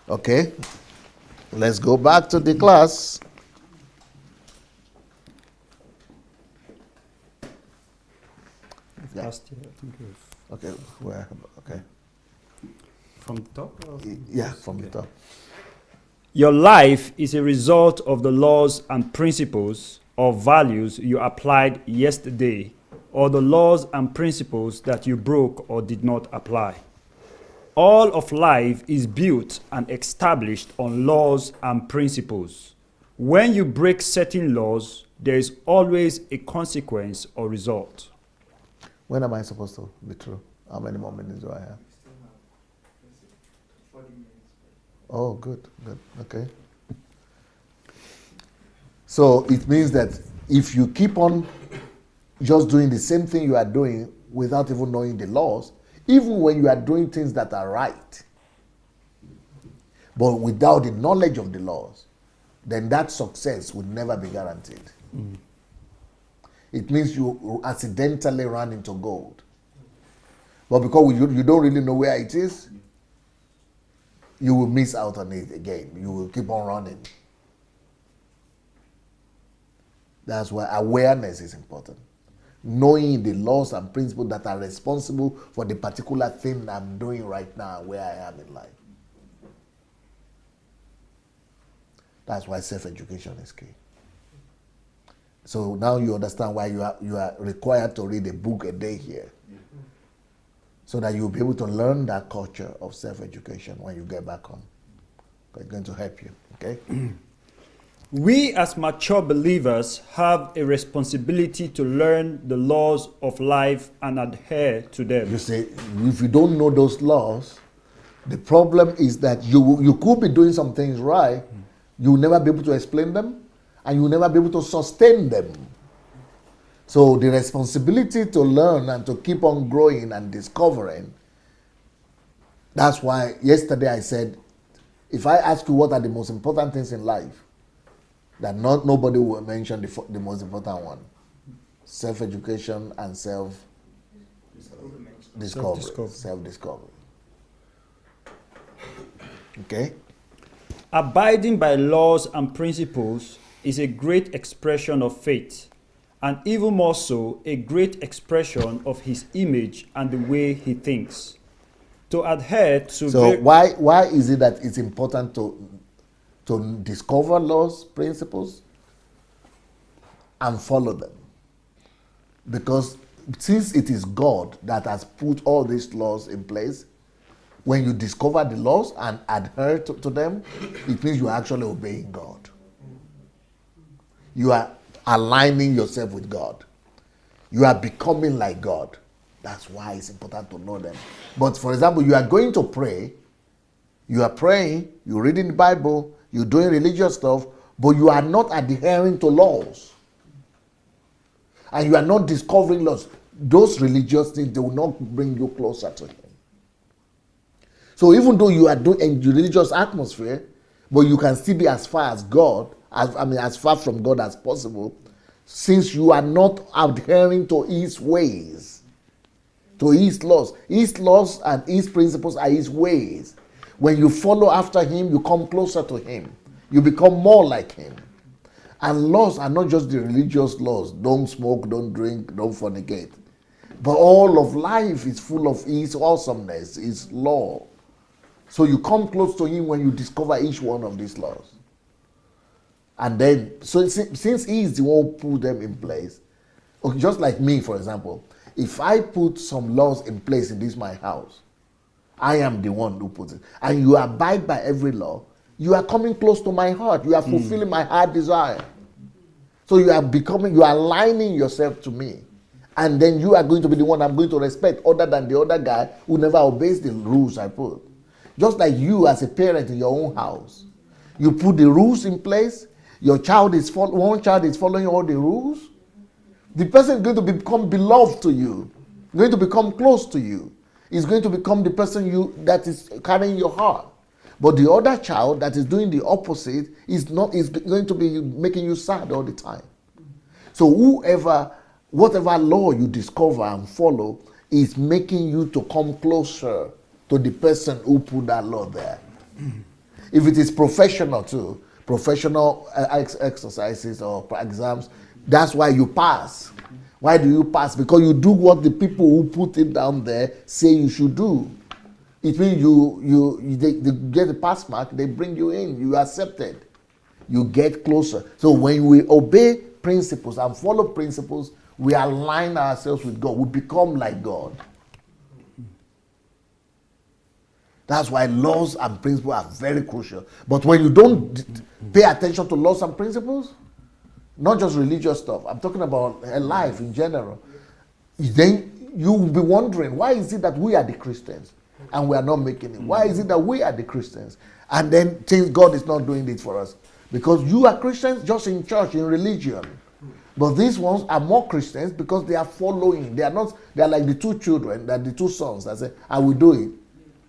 Okay, let's go back to the class. Yeah. Last year, I think it was Okay, where? Okay, from the top. Or yeah, from the top. Your life is a result of the laws and principles or values you applied yesterday, or the laws and principles that you broke or did not apply. All of life is built and established on laws and principles. When you break certain laws, there is always a consequence or result. When am I supposed to be through? How many more minutes do I have? Oh, good. Okay. So it means that if you keep on just doing the same thing you are doing without even knowing the laws, even when you are doing things that are right, but without the knowledge of the laws, then that success will never be guaranteed. It means you accidentally ran into gold. But because you don't really know where it is, you will miss out on it again. You will keep on running. That's why awareness is important. Knowing the laws and principles that are responsible for the particular thing I'm doing right now, where I am in life. That's why self-education is key. So now you understand why you are required to read a book a day here. So that you'll be able to learn that culture of self-education when you get back home. It's going to help you, okay? We as mature believers have a responsibility to learn the laws of life and adhere to them. You see, if you don't know those laws, the problem is that you could be doing some things right, you'll never be able to explain them, and you'll never be able to sustain them. So the responsibility to learn and to keep on growing and discovering, that's why yesterday I said, if I ask you what are the most important things in life, that nobody will mention the most important one. Self-education and self-discovery. Self-discovery. Okay? Abiding by laws and principles is a great expression of faith, and even more so, a great expression of his image and the way he thinks. To adhere to... So why is it that it's important to discover laws, principles, and follow them? Because since it is God that has put all these laws in place, when you discover the laws and adhere to them, it means you are actually obeying God. You are aligning yourself with God. You are becoming like God. That's why it's important to know them. But for example, you are going to pray, you are praying, you're reading the Bible, you're doing religious stuff, but you are not adhering to laws. And you are not discovering laws. Those religious things, they will not bring you closer to Him. So even though you are doing a religious atmosphere, but you can still be as far as God, as far from God as possible, since you are not adhering to His ways, to His laws. His laws and His principles are His ways. When you follow after Him, you come closer to Him. You become more like Him. And laws are not just the religious laws. Don't smoke, don't drink, don't fornicate. But all of life is full of His awesomeness, His law. So you come close to Him when you discover each one of these laws. And then, so since He is the one who put them in place, just like me, for example, if I put some laws in place in this my house, I am the one who puts it. And you abide by every law, you are coming close to my heart. You are fulfilling my heart desire. So you are aligning yourself to me. And then you are going to be the one I'm going to respect, other than the other guy who never obeys the rules I put. Just like you as a parent in your own house. You put the rules in place, one child is following all the rules. The person is going to become beloved to you, going to become close to you. Is going to become the person that is carrying your heart. But the other child that is doing the opposite is going to be making you sad all the time. So whatever law you discover and follow is making you to come closer to the person who put that law there. If it is professional too, professional exercises or exams, that's why you pass. Why do you pass? Because you do what the people who put it down there say you should do. It means they get a pass mark, they bring you in, you are accepted. You get closer. So when we obey principles and follow principles, we align ourselves with God. We become like God. That's why laws and principles are very crucial. But when you don't pay attention to laws and principles, not just religious stuff, I'm talking about life in general, then you will be wondering, why is it that we are the Christians and we are not making it? Why is it that we are the Christians and then think God is not doing it for us? Because you are Christians just in church, in religion. But these ones are more Christians because they are following. They are like the two children, the two sons that say, I will do it.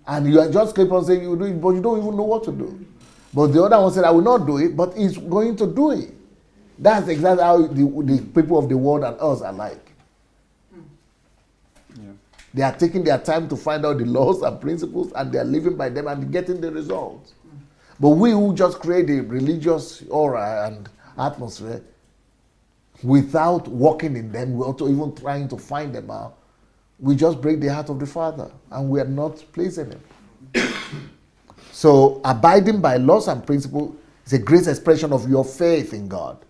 And you are just keep on saying you will do it, but you don't even know what to do. But the other one said, I will not do it, but he's going to do it. That's exactly how the people of the world and us are like. Yeah. They are taking their time to find out the laws and principles, and they are living by them and getting the results. But we who just create a religious aura and atmosphere without walking in them, without even trying to find them out, we just break the heart of the Father, and we are not pleasing Him. So abiding by laws and principles is a great expression of your faith in God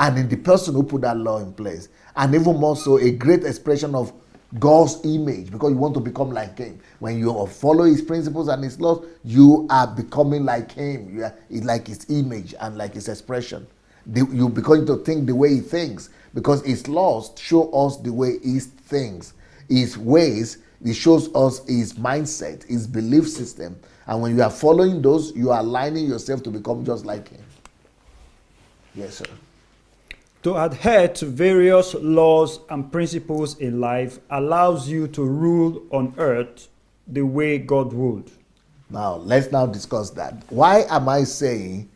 and in the person who put that law in place. And even more so, a great expression of God's image, because you want to become like Him. When you follow His principles and His laws, you are becoming like Him. You are like His image and like His expression. You begin to think the way He thinks, because His laws show us the way He thinks. His ways, He shows us His mindset, His belief system. And when you are following those, you are aligning yourself to become just like Him. Yes, sir. To adhere to various laws and principles in life allows you to rule on earth the way God would. Now, let's now discuss that. Why am I saying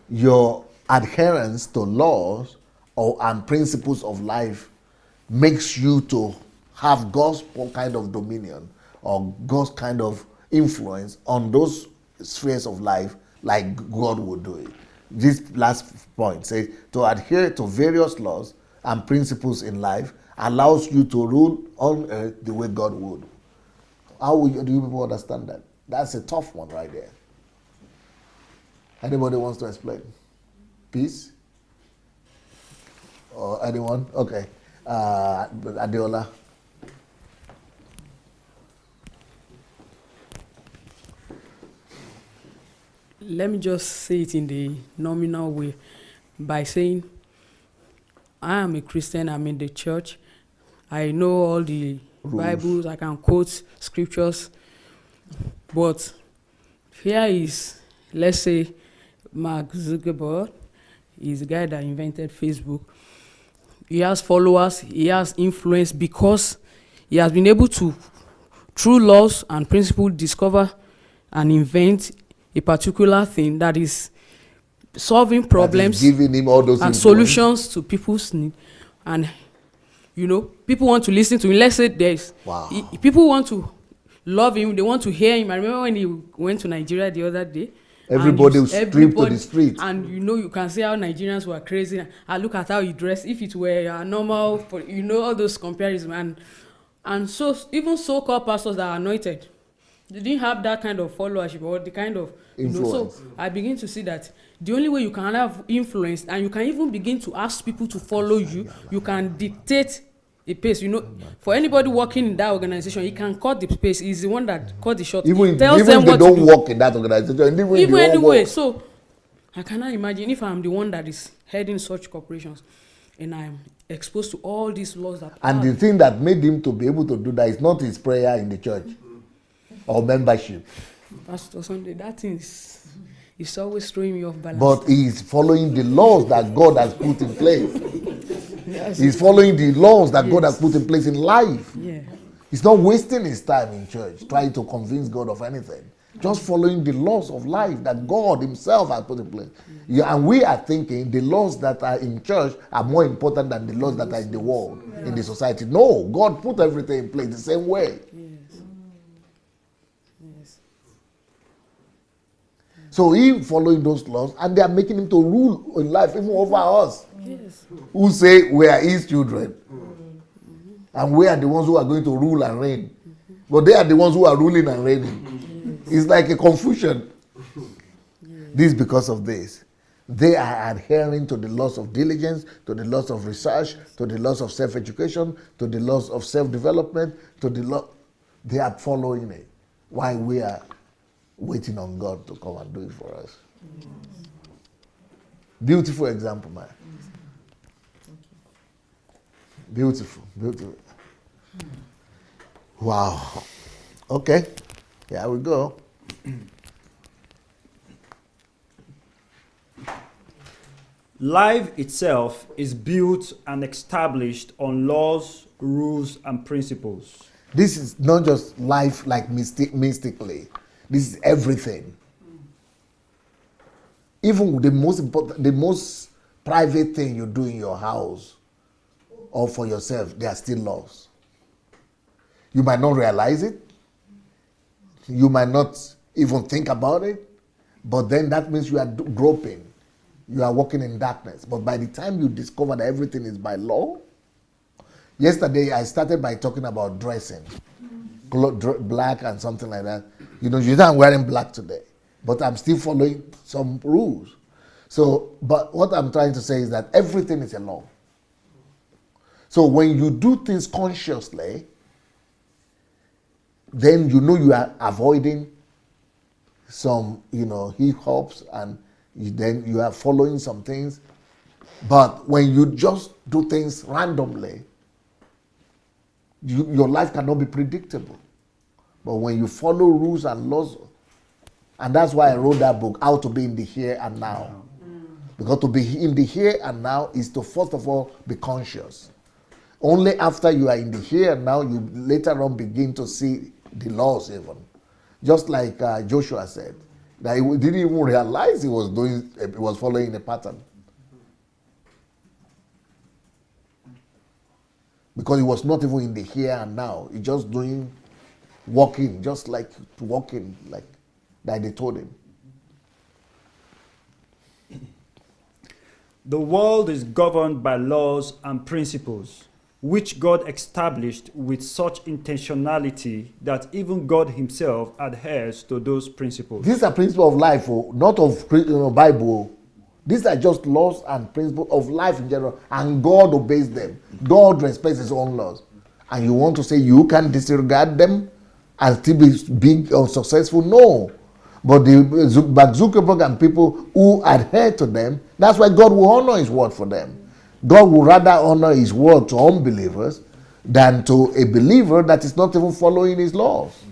your adherence to laws and principles of life makes you to have God's kind of dominion or God's kind of influence on those spheres of life like God would do it? This last point says to adhere to various laws and principles in life allows you to rule on earth the way God would. How do you people understand that? That's a tough one right there. Anybody wants to explain? Peace? Or anyone? Okay. Adeola. Let me just say it in the nominal way by saying, I am a Christian, I'm in the church, I know all the Rules. Bibles, I can quote scriptures, but here is, let's say, Mark Zuckerberg, he's the guy that invented Facebook. He has followers, he has influence because he has been able to, through laws and principles, discover and invent a particular thing that is solving problems Giving him all those and influence. solutions to people's need. And people want to listen to him. Let's say there's people want to love him, they want to hear him. I remember when he went to Nigeria the other day, everybody was stripped to the street. and you can see how Nigerians were crazy. I look at how he dressed. If it were a normal, all those comparisons, and so even so-called pastors that are anointed, they didn't have that kind of followership or the kind of influence. So I begin to see that the only way you can have influence, and you can even begin to ask people to follow you, you can dictate a pace. For anybody working in that organization, he can cut the pace. He's the one that cut the shot. Even if them they what don't to do. work in that organization, even Anyway, so I cannot imagine if I'm the one that is heading such corporations and I'm exposed to all these laws that and the thing that made him to be able to do that is not his prayer in the church or membership. Pastor Sunday, that thing is always throwing me off balance. But he's following the laws that God has put in place. Yes. He's following the laws that God has put in place in life. Yeah. He's not wasting his time in church trying to convince God of anything. Just following the laws of life that God himself has put in place. Yeah, and we are thinking the laws that are in church are more important than the laws that are in the world, in the society. No, God put everything in place the same way. Yes. So he following those laws, and they are making him to rule in life even over us, Yes. who say we are his children. And we are the ones who are going to rule and reign. But they are the ones who are ruling and reigning. It's like a confusion. This is because of this. They are adhering to the laws of diligence, to the laws of research, to the laws of self-education, to the laws of self-development, to the law. They are following it. While we are waiting on God to come and do it for us. Beautiful example, man. Beautiful, beautiful. Wow. Okay, here we go. Life itself is built and established on laws, rules, and principles. This is not just life like mystically. This is everything. Even the most important, the most private thing you do in your house or for yourself, there are still laws. You might not realize it. You might not even think about it. But then that means you are groping. You are walking in darkness. But by the time you discover that everything is by law, yesterday I started by talking about dressing, black and something like that. You know I'm wearing black today, but I'm still following some rules. So, but what I'm trying to say is that everything is a law. So when you do things consciously, then you know you are avoiding some, hiccups, and then you are following some things. But when you just do things randomly, your life cannot be predictable. But when you follow rules and laws, and that's why I wrote that book, How to Be in the Here and Now. Because to be in the here and now is to first of all be conscious. Only after you are in the here and now, you later on begin to see the laws even. Just like Joshua said, that he didn't even realize he was following a pattern. Because he was not even in the here and now. He just walking, just like walking, like that they told him. The world is governed by laws and principles, which God established with such intentionality that even God himself adheres to those principles. These are principles of life, not of Bible. These are just laws and principles of life in general, and God obeys them. God respects his own laws. And you want to say you can disregard them and still be big or successful? No. But Mark Zuckerberg and people who adhere to them, that's why God will honor his word for them. God will rather honor his word to unbelievers than to a believer that is not even following his laws.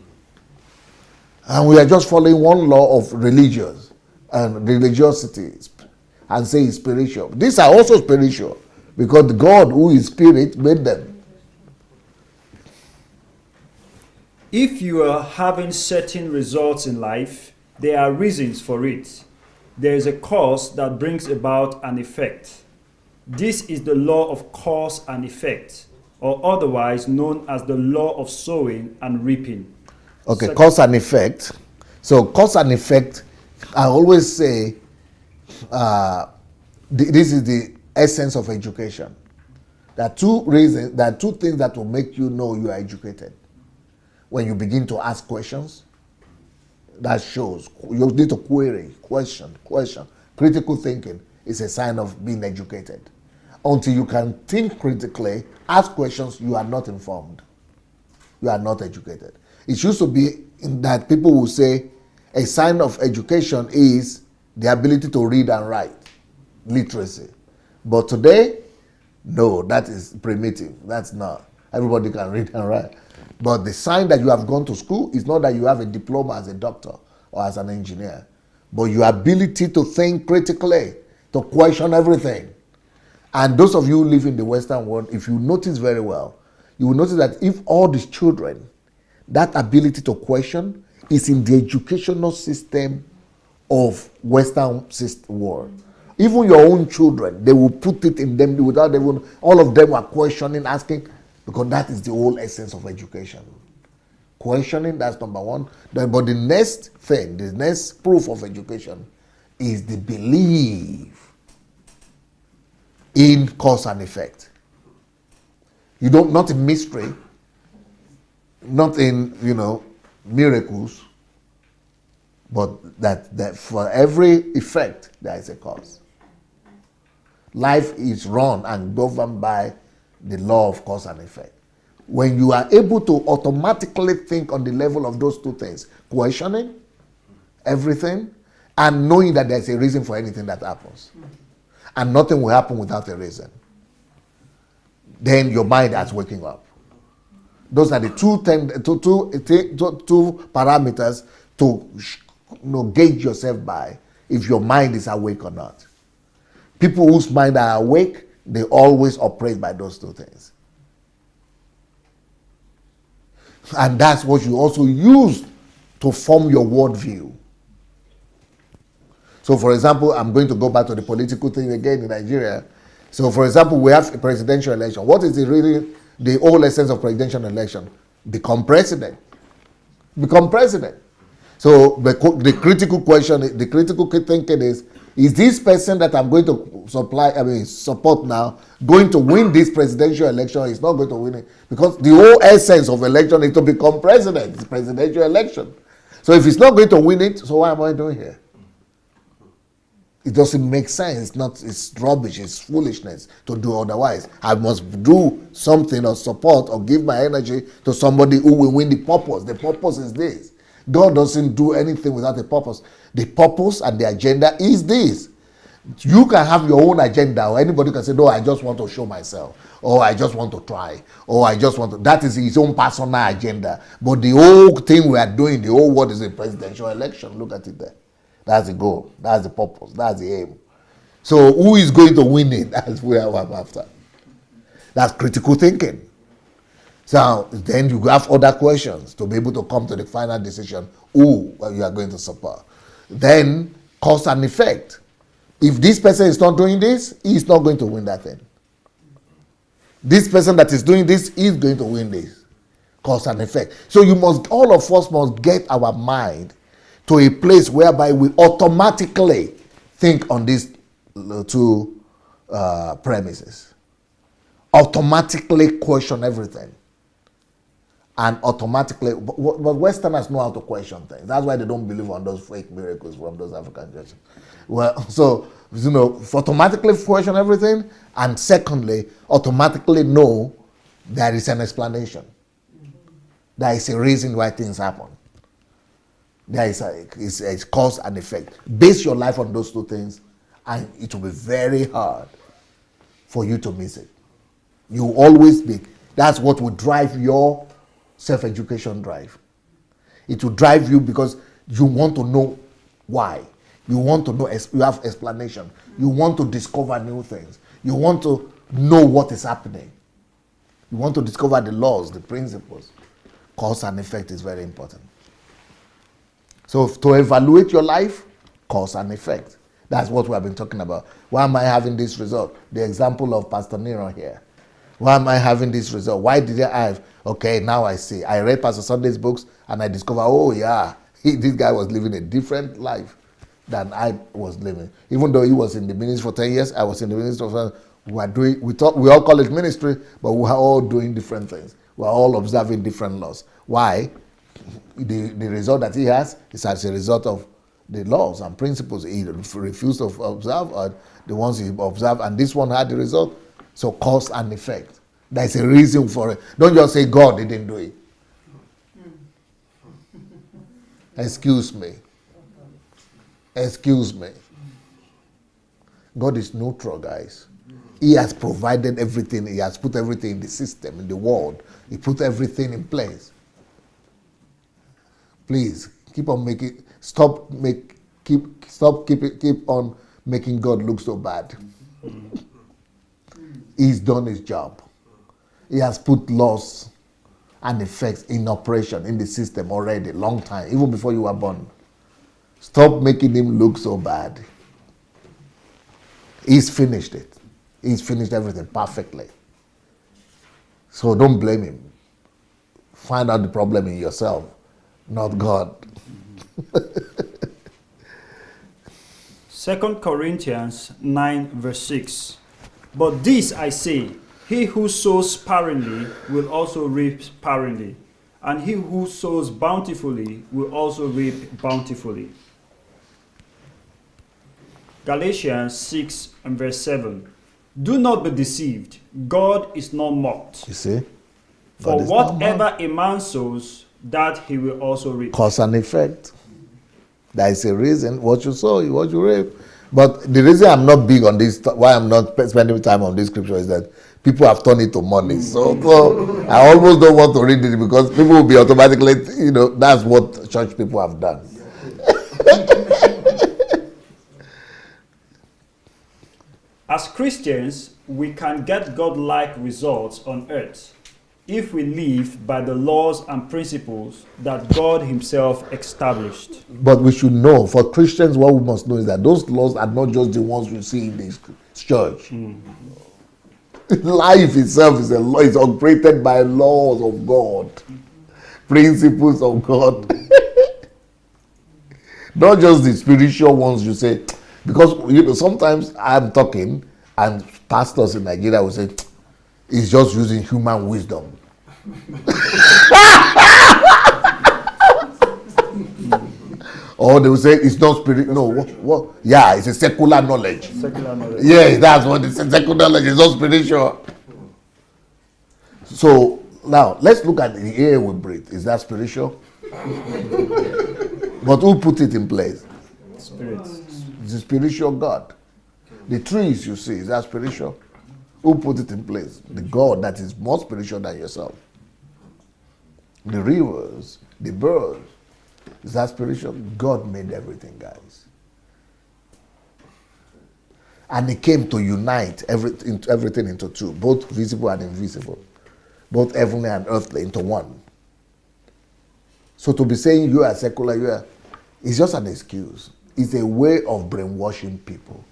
And we are just following one law of religious and religiosity and say it's spiritual. These are also spiritual because God, who is spirit, made them. If you are having certain results in life, there are reasons for it. There is a cause that brings about an effect. This is the law of cause and effect, or otherwise known as the law of sowing and reaping. Okay, cause and effect. So cause and effect, I always say, this is the essence of education. There are two things that will make you know you are educated. When you begin to ask questions, that shows you need to query, question. Critical thinking is a sign of being educated. Until you can think critically, ask questions, you are not informed. You are not educated. It used to be that people will say a sign of education is the ability to read and write, literacy. But today, no, that is primitive. That's not. Everybody can read and write. But the sign that you have gone to school is not that you have a diploma as a doctor or as an engineer, but your ability to think critically, to question everything. And those of you who live in the Western world, if you notice very well, you will notice that if all these children, that ability to question is in the educational system of Western world. Even your own children, they will put it in them without even, all of them are questioning, asking, because that is the whole essence of education. questioning, that's number one. But the next thing, the next proof of education is the belief in cause and effect. You don't, not in mystery, not in, miracles, but that for every effect there is a cause. Life is run and governed by the law of cause and effect. When you are able to automatically think on the level of those two things, questioning everything and knowing that there's a reason for anything that happens, and nothing will happen without a reason, then your mind is waking up. Those are the two parameters to gauge yourself by if your mind is awake or not. People whose mind are awake, they always operate by those two things. And that's what you also use to form your worldview. So, for example, I'm going to go back to the political thing again in Nigeria. So, for example, we have a presidential election. What is the whole essence of presidential election? Become president. Become president. So, the critical question, the critical thinking is this person that I'm going to support now going to win this presidential election? Or is not going to win it? Because the whole essence of election is to become president. It's presidential election. So if he's not going to win it, so why am I doing here? It doesn't make sense. It's rubbish. It's foolishness to do otherwise. I must do something or support or give my energy to somebody who will win the purpose. The purpose is this. God doesn't do anything without a purpose. The purpose and the agenda is this. You can have your own agenda, or anybody can say, no, I just want to show myself, or I just want to try, or I just want to. That is his own personal agenda. But the whole thing we are doing, the whole world is a presidential election. Look at it there. That's the goal. That's the purpose. That's the aim. So who is going to win it? That's where I'm after. That's critical thinking. So then you have other questions to be able to come to the final decision who you are going to support. Then cause and effect. If this person is not doing this, he is not going to win that thing. This person that is doing this is going to win this. Cause and effect. So all of us must get our mind to a place whereby we automatically think on these two premises. Automatically question everything. And automatically, but Westerners know how to question things. That's why they don't believe on those fake miracles from those African churches. Well, so, automatically question everything, and secondly, automatically know there is an explanation. There is a reason why things happen. There is a cause and effect. Base your life on those two things, and it will be very hard for you to miss it. You will always be. That's what will drive your self-education drive. It will drive you because you want to know why. You want to know, you have explanation. You want to discover new things. You want to know what is happening. You want to discover the laws, the principles. Cause and effect is very important. So to evaluate your life, cause and effect. That's what we have been talking about. Why am I having this result? The example of Pastor Nero here. Why am I having this result? Why did I have? Okay, now I see. I read Pastor Sunday's books and I discover, oh yeah, this guy was living a different life than I was living. Even though he was in the ministry for 10 years, I was in the ministry for 10 years. We all call it ministry, but we are all doing different things. We are all observing different laws. Why? The result that he has is as a result of the laws and principles he refused to observe, or the ones he observed, and this one had the result. So cause and effect. There's a reason for it. Don't just say God didn't do it. Excuse me. Excuse me. God is neutral, guys. He has provided everything. He has put everything in the system, in the world. He put everything in place. Please keep on making. Keep on making God look so bad. He's done his job. He has put laws and effects in operation in the system already, long time, even before you were born. Stop making him look so bad. He's finished it. He's finished everything perfectly. So don't blame him find out the problem in yourself, not God. 2 Corinthians 9 verse 6. But this I say, he who sows sparingly will also reap sparingly, and he who sows bountifully will also reap bountifully. Galatians 6 and verse 7. Do not be deceived. God is not mocked. You see? For God is not whatever a man sows, that he will also reap. Cause and effect. There is a reason. What you sow is what you reap. But the reason I'm not big on this, why I'm not spending time on this scripture, is that people have turned it to money. So I almost don't want to read it because people will be automatically, that's what church people have done. As Christians, we can get God-like results on earth if we live by the laws and principles that God himself established. But we should know, for Christians, what we must know is that those laws are not just the ones we see in this church. Life itself is a law, it's operated by laws of God, principles of God. Not just the spiritual ones you say, because sometimes I'm talking and pastors in Nigeria will say, it's just using human wisdom. Or they will say it's not spirit. No, what? Yeah, it's a secular knowledge. Secular knowledge. Yeah, that's what it's secular knowledge. It's not spiritual. So now let's look at the air we breathe. Is that spiritual? But who put it in place? Spirit. It's a spiritual God. The trees you see, is that spiritual? Who put it in place? The God that is more spiritual than yourself. The rivers, the birds, is that spiritual? God made everything, guys. And he came to unite everything into two, both visible and invisible, both heavenly and earthly into one. So to be saying you are secular, it's just an excuse. It's a way of brainwashing people.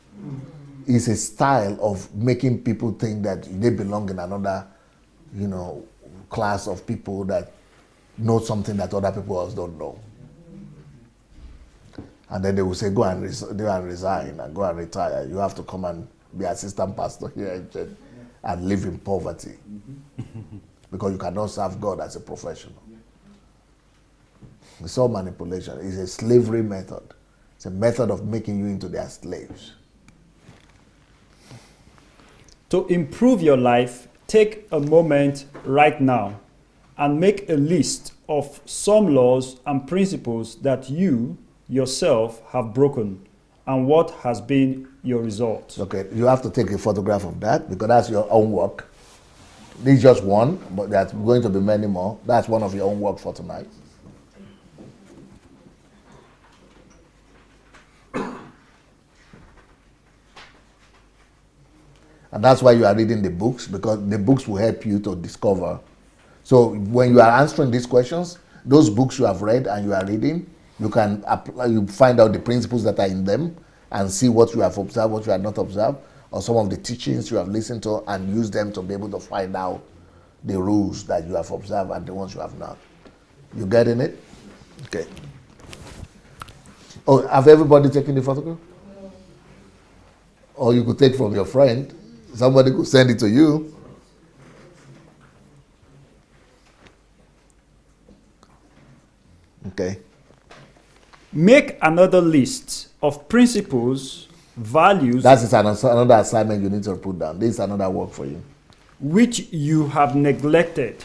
It's a style of making people think that they belong in another, class of people that know something that other people else don't know. And then they will say, go and resign and go and retire. You have to come and be assistant pastor here in church and live in poverty. Because you cannot serve God as a professional. It's all manipulation. It's a slavery method. It's a method of making you into their slaves. To improve your life, take a moment right now and make a list of some laws and principles that you yourself have broken and what has been your result. Okay, you have to take a photograph of that because that's your own work. This is just one, but there's going to be many more. That's one of your own work for tonight. And that's why you are reading the books, because the books will help you to discover. So when you are answering these questions, those books you have read and you are reading, you can apply, you find out the principles that are in them and see what you have observed, what you have not observed, or some of the teachings you have listened to, and use them to be able to find out the rules that you have observed and the ones you have not. You getting it? Okay. Oh, have everybody taken the photograph? Or you could take from your friend. Somebody could send it to you. Okay. Make another list of principles, values, That is another assignment you need to put down. This is another work for you. which you have neglected,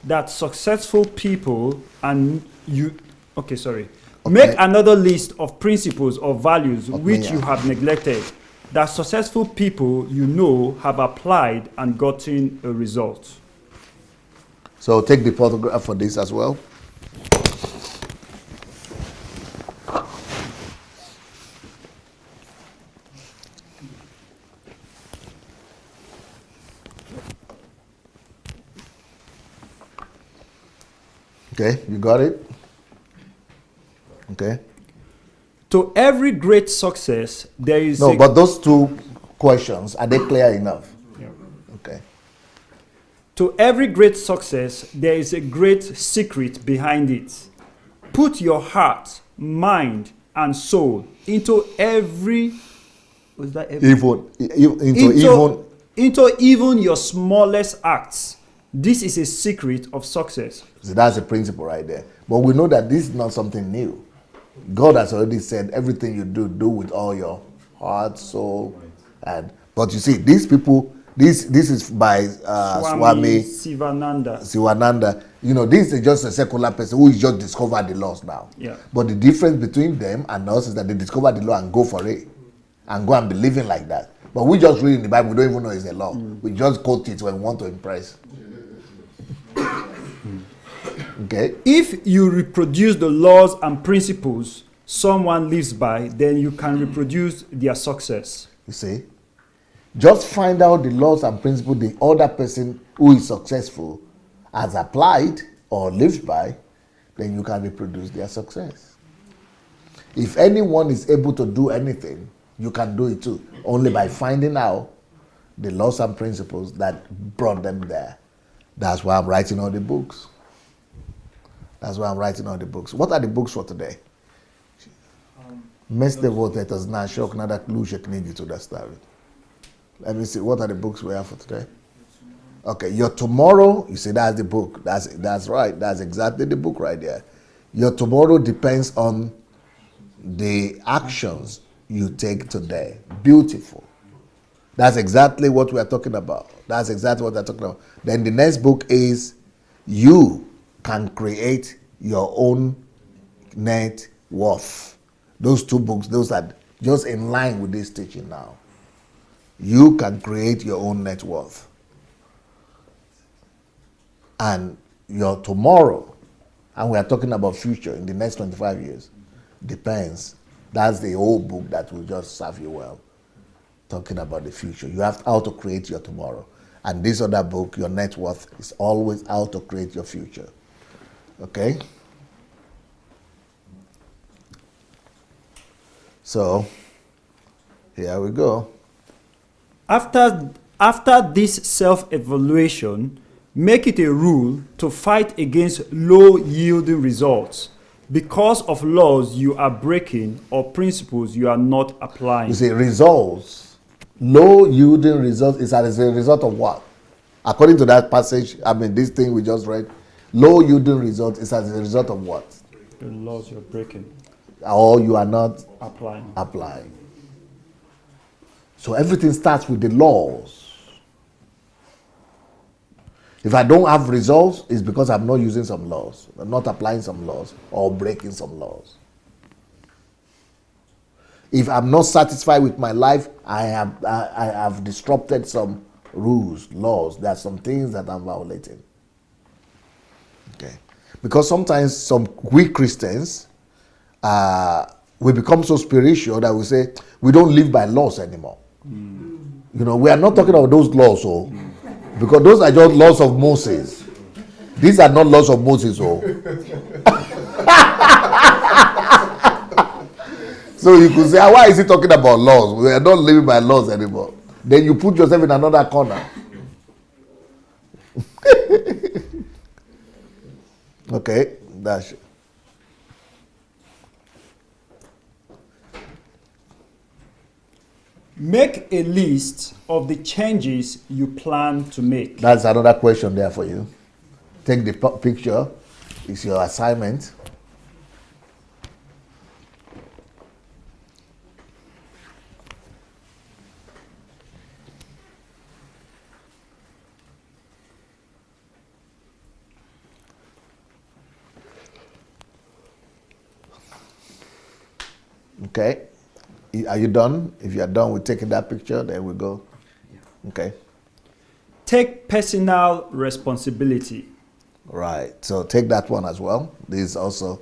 that successful people and you. Okay, sorry. Okay. Make another list of principles or values Okay, which yeah. you have neglected, that successful people you know have applied and gotten a result. So take the photograph for this as well. Okay, you got it? Okay. To every great success, there is No, but those two questions, are they clear enough? Yeah. Okay. To every great success, there is a great secret behind it. Put your heart, mind, and soul into every. Was that every? Into even your smallest acts. This is a secret of success. So that's a principle right there. But we know that this is not something new. God has already said everything you do with all your heart, soul, and. But you see, these people. This is by Swami Sivananda. You know, this is just a secular person who just discovered the laws now. Yeah. But the difference between them and us is that they discover the law and go for it, and go and be living like that. But we just read in the Bible, we don't even know it's a law. We just quote it when we want to impress. Okay. If you reproduce the laws and principles someone lives by, then you can reproduce their success. You see? Just find out the laws and principles the other person who is successful has applied or lives by, then you can reproduce their success. If anyone is able to do anything, you can do it too, only by finding out the laws and principles that brought them there. That's why I'm writing all the books. What are the books for today? Meste votetas na shok nada kluche knigi to dastavit. Let me see, what are the books we have for today? Okay, your tomorrow, you see, that's the book. That's right. That's exactly the book right there. Your tomorrow depends on the actions you take today. Beautiful. That's exactly what we are talking about. Then the next book is you can create your own net worth. Those two books, those are just in line with this teaching now. You can create your own net worth. And your tomorrow, and we are talking about future in the next 25 years, depends. That's the whole book that will just serve you well. Talking about the future. You have how to create your tomorrow. And this other book, your net worth, is always how to create your future. Okay? So, here we go. After this self-evaluation, make it a rule to fight against low-yielding results because of laws you are breaking or principles you are not applying. You see, results, low-yielding results is as a result of what? According to that passage, this thing we just read, low-yielding results is as a result of what? The laws you're breaking. Or you are not applying. So everything starts with the laws. If I don't have results, it's because I'm not using some laws, I'm not applying some laws, or breaking some laws. If I'm not satisfied with my life, I have disrupted some rules, laws. There are some things that I'm violating. Okay, because sometimes we Christians, we become so spiritual that we say we don't live by laws anymore. You know, we are not talking about those laws, because those are just laws of Moses. These are not laws of Moses, So you could say, why is he talking about laws? We are not living by laws anymore. Then you put yourself in another corner. Okay, that's it. Make a list of the changes you plan to make. That's another question there for you. Take the picture. It's your assignment. Okay. Are you done? If you are done with taking that picture, then we go. Okay. Take personal responsibility. Right. So take that one as well. This is also,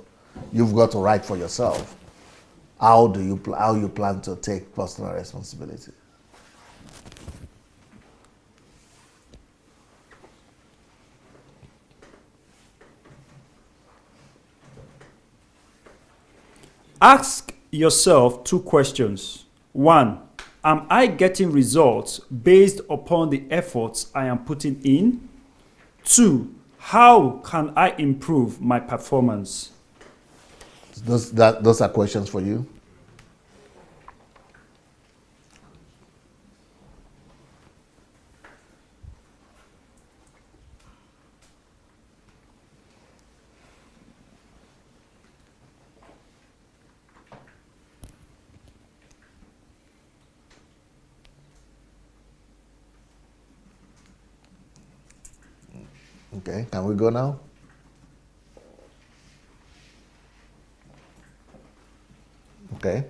you've got to write for yourself. How you plan to take personal responsibility? Ask yourself 2 questions. 1, am I getting results based upon the efforts I am putting in? 2. How can I improve my performance? Those are questions for you. Okay, can we go now? Okay.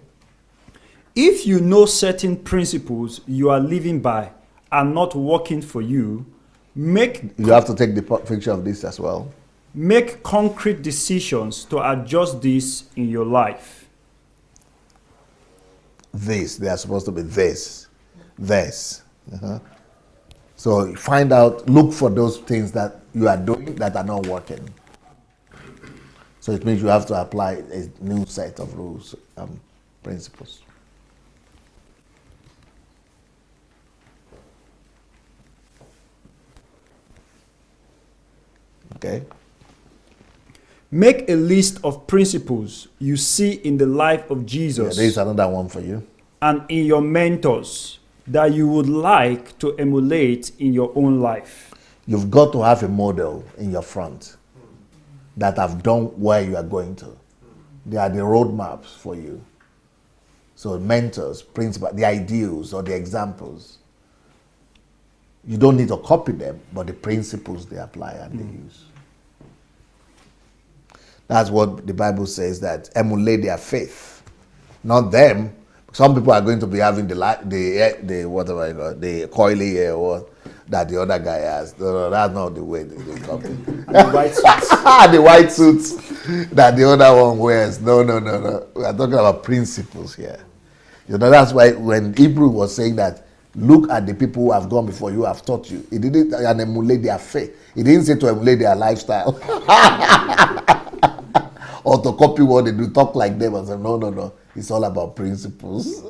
If you know certain principles you are living by are not working for you, You have to take the picture of this as well. make concrete decisions to adjust this in your life. They are supposed to be this. Uh-huh. So find out, look for those things that you are doing that are not working. So it means you have to apply a new set of rules, principles. Okay. Make a list of principles you see in the life of Yeah, Jesus there is another one for you. and in your mentors that you would like to emulate in your own life. You've got to have a model in your front that have done where you are going to. They are the roadmaps for you. So mentors, principles, the ideals or the examples. You don't need to copy them, but the principles they apply and they use. That's what the Bible says, that emulate their faith, not them. Some people are going to be having the whatever you call it, the coily hair or that the other guy has. No, that's not the way they copy. The white suits. The white suits that the other one wears. No. We are talking about principles here. That's why when Hebrew was saying that, look at the people who have gone before you, have taught you. He didn't and emulate their faith. He didn't say to emulate their lifestyle or to copy what they do, talk like them and say, no. It's all about principles.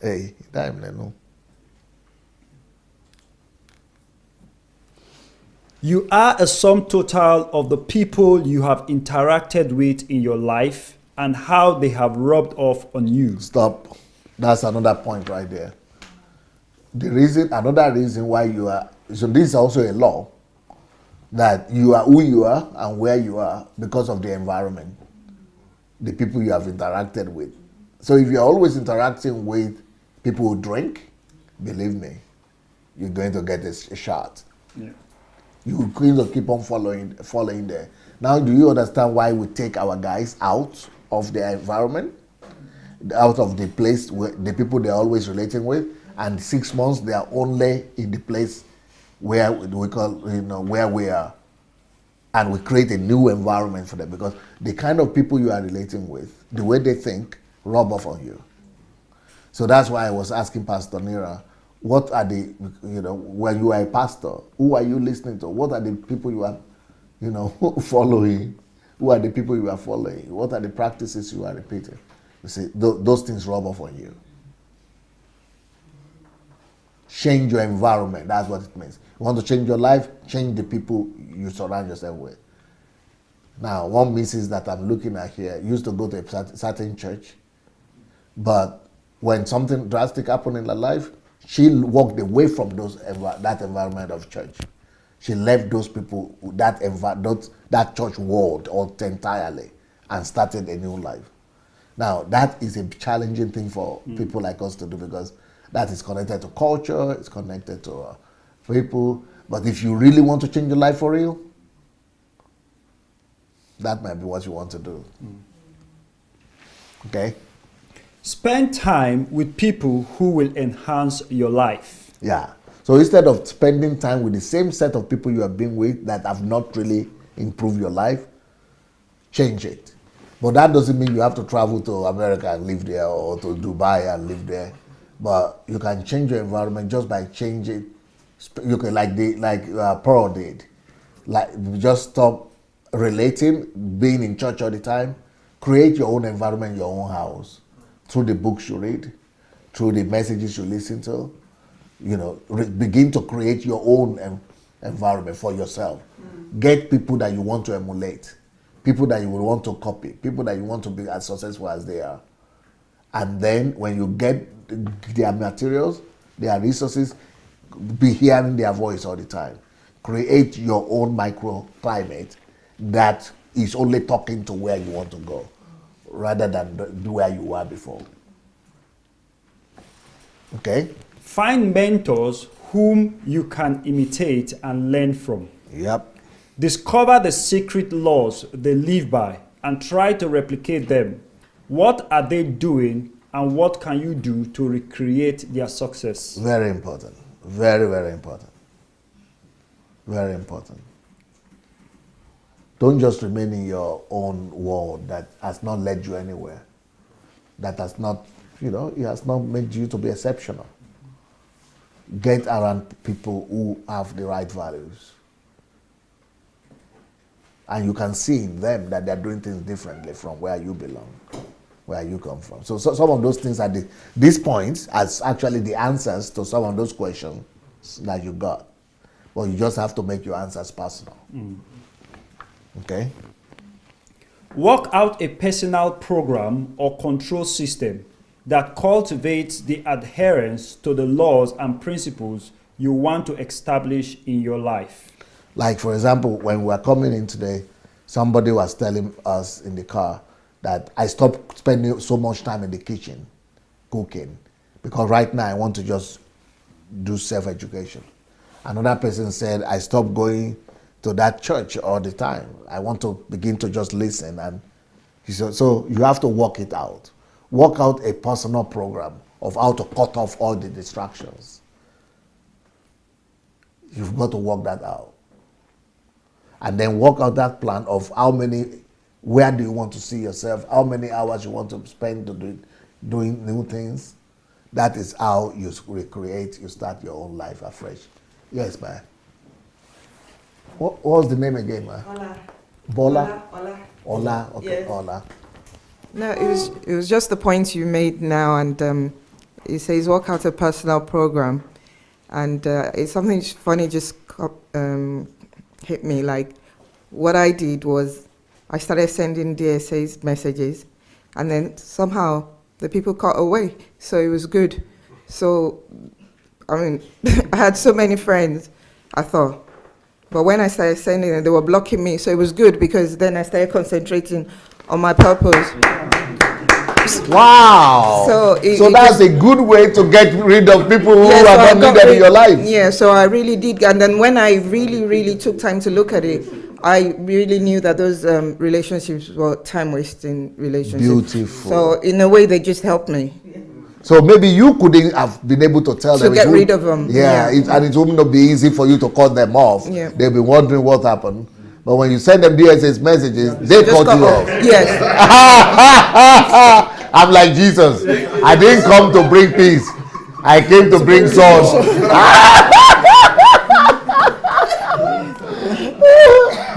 Hey, time no. You are a sum total of the people you have interacted with in your life and how they have rubbed off on you. Stop. That's another point right there. Another reason why you are, so this is also a law, that you are who you are and where you are because of the environment, the people you have interacted with. So if you're always interacting with people who drink, believe me, you're going to get a shot. Yeah. You're going to keep on following there. Now, do you understand why we take our guys out of the environment, out of the place, where the people they're always relating with, and 6 months they are only in the place where we call, where we are, and we create a new environment for them, because the kind of people you are relating with, the way they think, rub off on you. So that's why I was asking Pastor Nira, what are the, when you are a pastor, who are you listening to? What are the people you are, following? Who are the people you are following? What are the practices you are repeating? You see, those things rub off on you. Change your environment. That's what it means. You want to change your life? Change the people you surround yourself with. Now, one missus that I'm looking at here used to go to a certain church, but when something drastic happened in her life, she walked away from that environment of church. She left those people, that church world entirely, and started a new life. Now, that is a challenging thing for people like us to do, because that is connected to culture, it's connected to people. But if you really want to change your life for real, that might be what you want to do. Okay? Spend time with people who will enhance your life. Yeah. So instead of spending time with the same set of people you have been with that have not really improved your life, change it. But that doesn't mean you have to travel to America and live there, or to Dubai and live there. But you can change your environment just by changing. You can, like Pearl did, just stop relating, being in church all the time. Create your own environment, your own house, through the books you read, through the messages you listen to, begin to create your own environment for yourself. Get people that you want to emulate, people that you will want to copy, people that you want to be as successful as they are. And then when you get their materials, their resources, be hearing their voice all the time. Create your own microclimate that is only talking to where you want to go, rather than where you were before. Okay? Find mentors whom you can imitate and learn from. Yep. Discover the secret laws they live by and try to replicate them. What are they doing and what can you do to recreate their success? Very important. Very, very important. Very important. Don't just remain in your own world that has not led you anywhere. That has not, it has not made you to be exceptional. Get around people who have the right values. And you can see in them that they're doing things differently from where you belong, where you come from. So some of those things at these points as actually the answers to some of those questions that you got. Well, you just have to make your answers personal. Okay? Work out a personal program or control system that cultivates the adherence to the laws and principles you want to establish in your life. Like, for example, when we were coming in today, somebody was telling us in the car that I stopped spending so much time in the kitchen cooking because right now I want to just do self-education. Another person said, I stopped going to that church all the time. I want to begin to just listen. And he said, so you have to work it out. Work out a personal program of how to cut off all the distractions. You've got to work that out. And then work out that plan of where do you want to see yourself, how many hours you want to spend doing new things. That is how you recreate, you start your own life afresh. Yes, man. What was the name again, man? Ola. Bola? Ola. Ola, okay, Yes. Ola. No, it was just the point you made now, and it says work out a personal program, and it's something funny just hit me. Like, what I did was I started sending DSA's messages, and then somehow the people caught away, so it was good. So, I mean, I had so many friends, I thought. But when I started sending them, they were blocking me, so it was good because then I started concentrating on my purpose. Wow! So that's a good way to get rid of people who are not needed in your life. Yeah, so I really did. And then when I really, really took time to look at it, I really knew that those relationships were time-wasting relationships. Beautiful. So in a way, they just helped me. So maybe you couldn't have been able to tell them. To get rid of them. Yeah, and it would not be easy for you to cut them off. Yeah. They'll be wondering what happened. But when you send them DSS messages, they cut you off. Yes. I'm like Jesus. I didn't come to bring peace. I came to bring sword.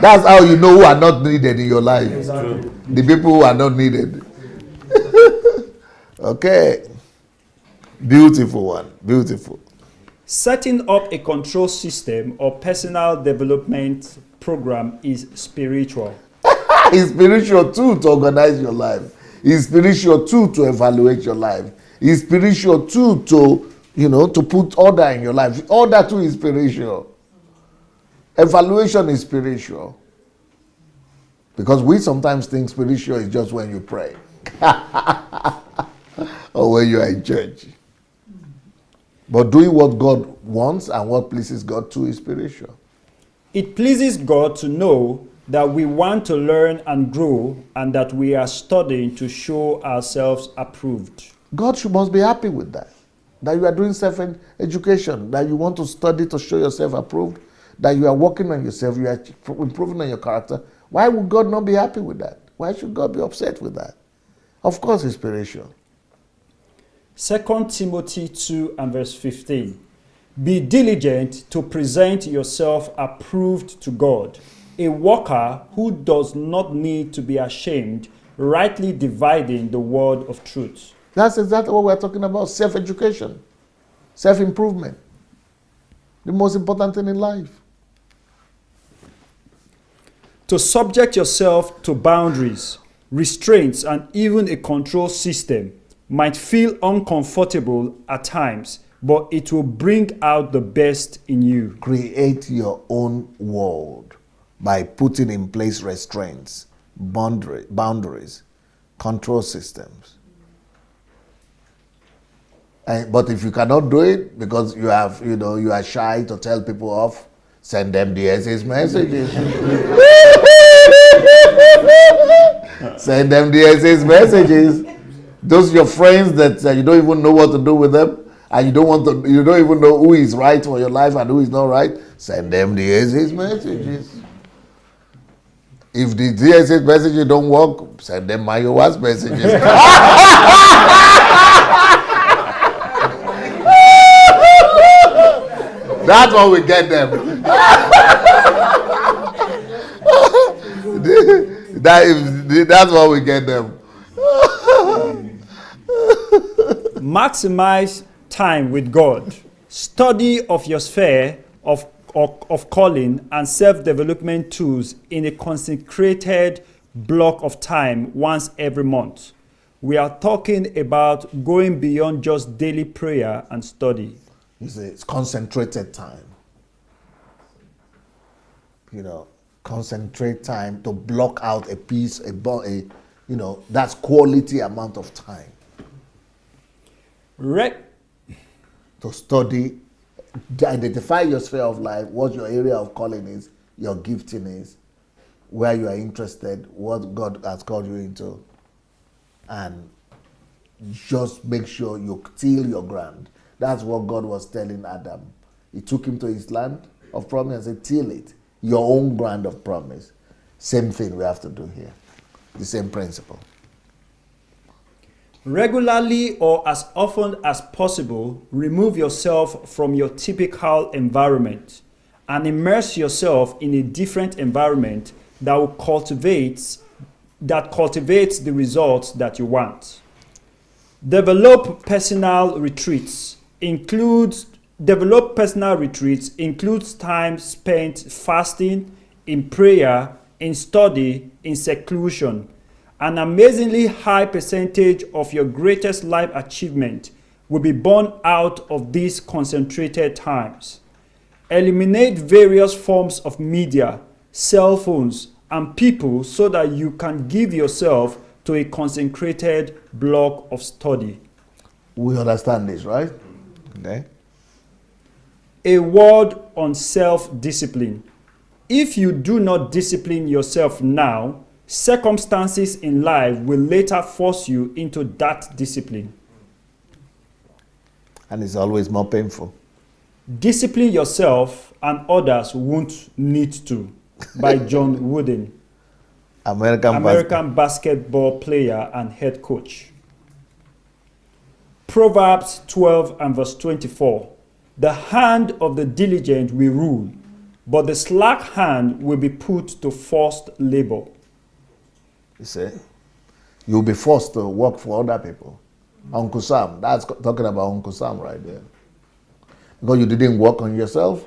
That's how you know who are not needed in your life. The people who are not needed. Okay. Beautiful one. Beautiful. Setting up a control system or personal development program is spiritual. It's spiritual too to organize your life. It's spiritual too to evaluate your life. It's spiritual too to, to put order in your life. All that too is spiritual. Evaluation is spiritual. Because we sometimes think spiritual is just when you pray. Or when you are in church. But doing what God wants and what pleases God too is spiritual. It pleases God to know that we want to learn and grow and that we are studying to show ourselves approved. God must be happy with that. That you are doing self-education, that you want to study to show yourself approved, that you are working on yourself, you are improving on your character. Why would God not be happy with that? Why should God be upset with that? Of course it's spiritual. 2 Timothy 2 and verse 15. Be diligent to present yourself approved to God, a worker who does not need to be ashamed, rightly dividing the word of truth. That's exactly what we're talking about, self-education, self-improvement. The most important thing in life. To subject yourself to boundaries, restraints, and even a control system might feel uncomfortable at times, but it will bring out the best in you. Create your own world by putting in place restraints, boundaries, control systems. But if you cannot do it because you are shy to tell people off, send them DSS messages. Send them DSS messages. Those your friends that you don't even know what to do with them, and you don't even know who is right for your life and who is not right. Send them DSS messages. If the DSS messages don't work, send them my WhatsApp messages. That's what we get them. That's what we get them. Maximize time with God. Study of your sphere of calling and self-development tools in a consecrated block of time once every month. We are talking about going beyond just daily prayer and study. It's concentrated time. Concentrate time to block out a piece, that's quality amount of time. To study, to identify your sphere of life, what your area of calling is, your gifting is, where you are interested, what God has called you into, and just make sure you till your ground. That's what God was telling Adam. He took him to his land of promise and said, till it, your own ground of promise. Same thing we have to do here. The same principle. Regularly or as often as possible, remove yourself from your typical environment and immerse yourself in a different environment that cultivates the results that you want. Develop personal retreats includes time spent fasting, in prayer, in study, in seclusion. An amazingly high percentage of your greatest life achievement will be born out of these concentrated times. Eliminate various forms of media, cell phones, and people so that you can give yourself to a consecrated block of study. We understand this, right? Okay. A word on self-discipline. If you do not discipline yourself now, circumstances in life will later force you into that discipline. And it's always more painful. Discipline yourself and others won't need to, by John Wooden, American basketball player and head coach. Proverbs 12 and verse 24. The hand of the diligent will rule, but the slack hand will be put to forced labor. You see, you'll be forced to work for other people. Uncle Sam, that's talking about Uncle Sam right there. Because you didn't work on yourself,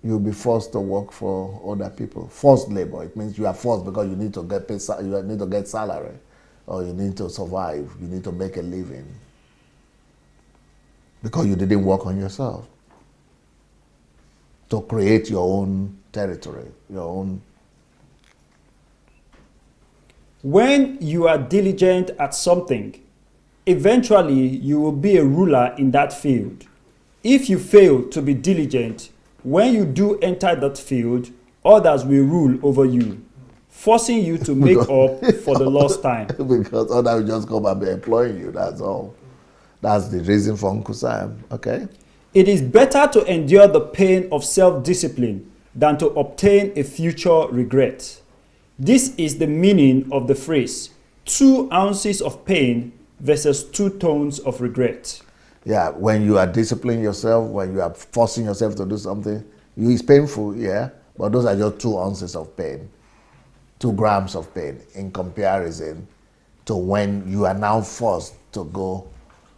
you'll be forced to work for other people. Forced labor, it means you are forced because you need to get paid, you need to get salary, or you need to survive, you need to make a living. Because you didn't work on yourself. To create your own territory, your own. When you are diligent at something, eventually you will be a ruler in that field. If you fail to be diligent, when you do enter that field, others will rule over you, forcing you to make up for the lost time. Because others will just come and be employing you, that's all. That's the reason for Uncle Sam, okay? It is better to endure the pain of self-discipline than to obtain a future regret. This is the meaning of the phrase, 2 ounces of pain versus 2 tons of regret. Yeah, when you are disciplining yourself, when you are forcing yourself to do something, it's painful, yeah, but those are just 2 ounces of pain, 2 grams of pain in comparison to when you are now forced to go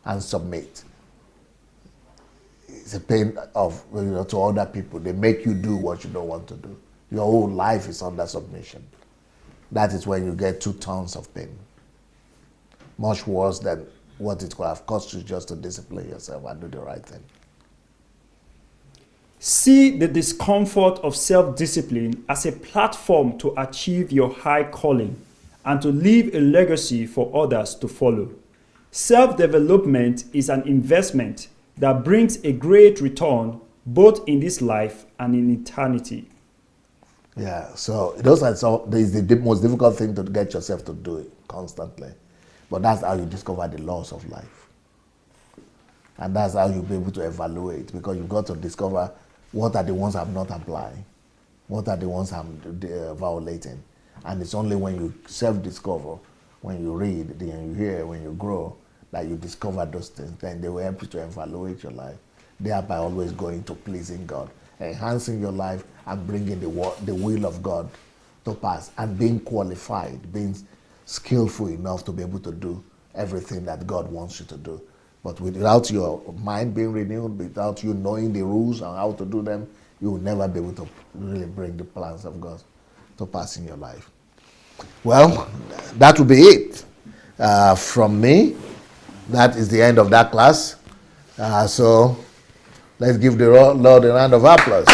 and submit. it's a pain of, to other people. They make you do what you don't want to do. Your whole life is under submission. That is when you get 2 tons of pain. Much worse than what it could have cost you just to discipline yourself and do the right thing. See the discomfort of self-discipline as a platform to achieve your high calling and to leave a legacy for others to follow. Self-development is an investment that brings a great return both in this life and in eternity. Yeah, so those are the most difficult thing to get yourself to do it constantly. But that's how you discover the laws of life. And that's how you'll be able to evaluate, because you've got to discover what are the ones I'm not applying, what are the ones I'm violating. And it's only when you self-discover, when you read, then you hear, when you grow, that you discover those things. Then they will help you to evaluate your life, thereby always going to pleasing God, enhancing your life and bringing the will of God to pass, and being qualified, being skillful enough to be able to do everything that God wants you to do. But without your mind being renewed, without you knowing the rules and how to do them, you will never be able to really bring the plans of God to pass in your life. Well, that will be it from me. That is the end of that class. So let's give the Lord a round of applause.